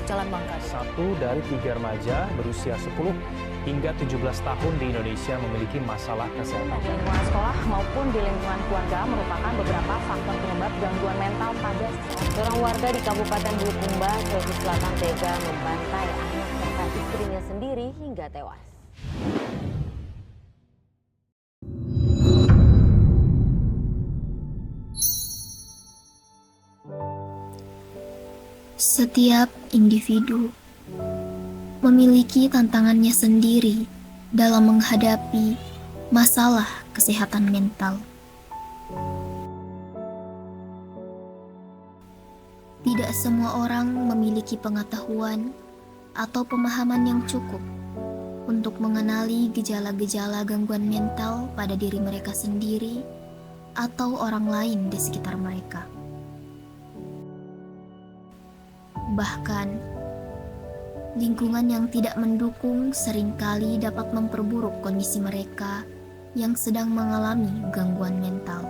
Polres Jalan Mangkat. 1 dari 3 remaja berusia 10 hingga 17 tahun di Indonesia memiliki masalah kesehatan. Di lingkungan sekolah maupun di lingkungan keluarga merupakan beberapa faktor penyebab gangguan mental pada seseorang. Seorang warga di Kabupaten Bulukumba, Sulawesi Selatan tega membantai anak serta istrinya sendiri hingga tewas. Setiap individu memiliki tantangannya sendiri dalam menghadapi masalah kesehatan mental. Tidak semua orang memiliki pengetahuan atau pemahaman yang cukup untuk mengenali gejala-gejala gangguan mental pada diri mereka sendiri atau orang lain di sekitar mereka. Bahkan, lingkungan yang tidak mendukung seringkali dapat memperburuk kondisi mereka yang sedang mengalami gangguan mental.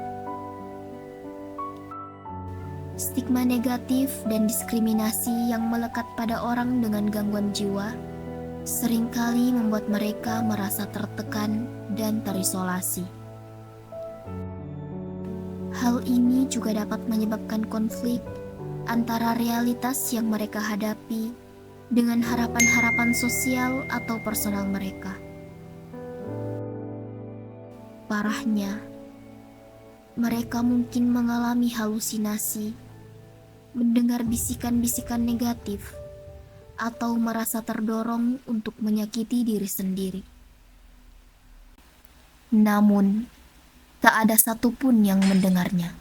Stigma negatif dan diskriminasi yang melekat pada orang dengan gangguan jiwa seringkali membuat mereka merasa tertekan dan terisolasi. Hal ini juga dapat menyebabkan konflik antara realitas yang mereka hadapi dengan harapan-harapan sosial atau personal mereka. Parahnya, mereka mungkin mengalami halusinasi, mendengar bisikan-bisikan negatif, atau merasa terdorong untuk menyakiti diri sendiri. Namun, tak ada satupun yang mendengarnya.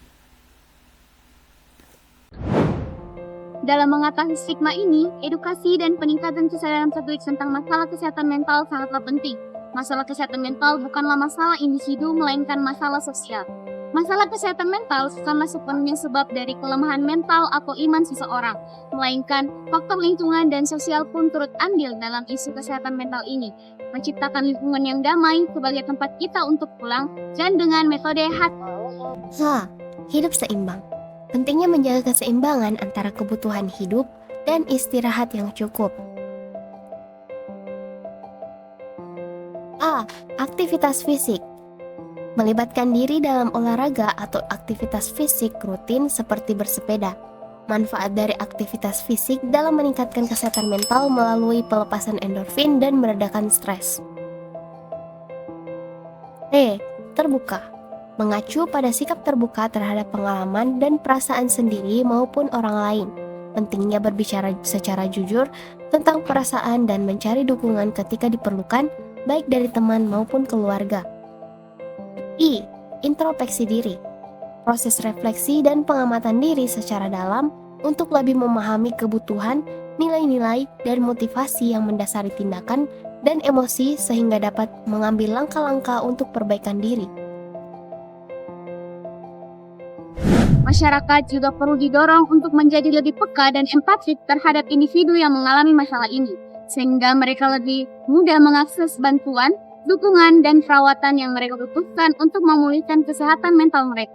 Dalam mengatasi stigma ini, edukasi dan peningkatan kesadaran publik tentang masalah kesehatan mental sangatlah penting. Masalah kesehatan mental bukanlah masalah individu, melainkan masalah sosial. Masalah kesehatan mental bukanlah sepenuhnya sebab dari kelemahan mental atau iman seseorang, melainkan faktor lingkungan dan sosial pun turut andil dalam isu kesehatan mental ini. Menciptakan lingkungan yang damai sebagai tempat kita untuk pulang, dan dengan metode hidup seimbang. Pentingnya menjaga keseimbangan antara kebutuhan hidup dan istirahat yang cukup. A. Aktivitas fisik. Melibatkan diri dalam olahraga atau aktivitas fisik rutin seperti bersepeda. Manfaat dari aktivitas fisik dalam meningkatkan kesehatan mental melalui pelepasan endorfin dan meredakan stres. B. Terbuka. Mengacu pada sikap terbuka terhadap pengalaman dan perasaan sendiri maupun orang lain. Pentingnya berbicara secara jujur tentang perasaan dan mencari dukungan ketika diperlukan, baik dari teman maupun keluarga. I. Introspeksi diri. Proses refleksi dan pengamatan diri secara dalam untuk lebih memahami kebutuhan, nilai-nilai, dan motivasi yang mendasari tindakan dan emosi sehingga dapat mengambil langkah-langkah untuk perbaikan diri. Masyarakat juga perlu didorong untuk menjadi lebih peka dan empatik terhadap individu yang mengalami masalah ini, sehingga mereka lebih mudah mengakses bantuan, dukungan, dan perawatan yang mereka butuhkan untuk memulihkan kesehatan mental mereka.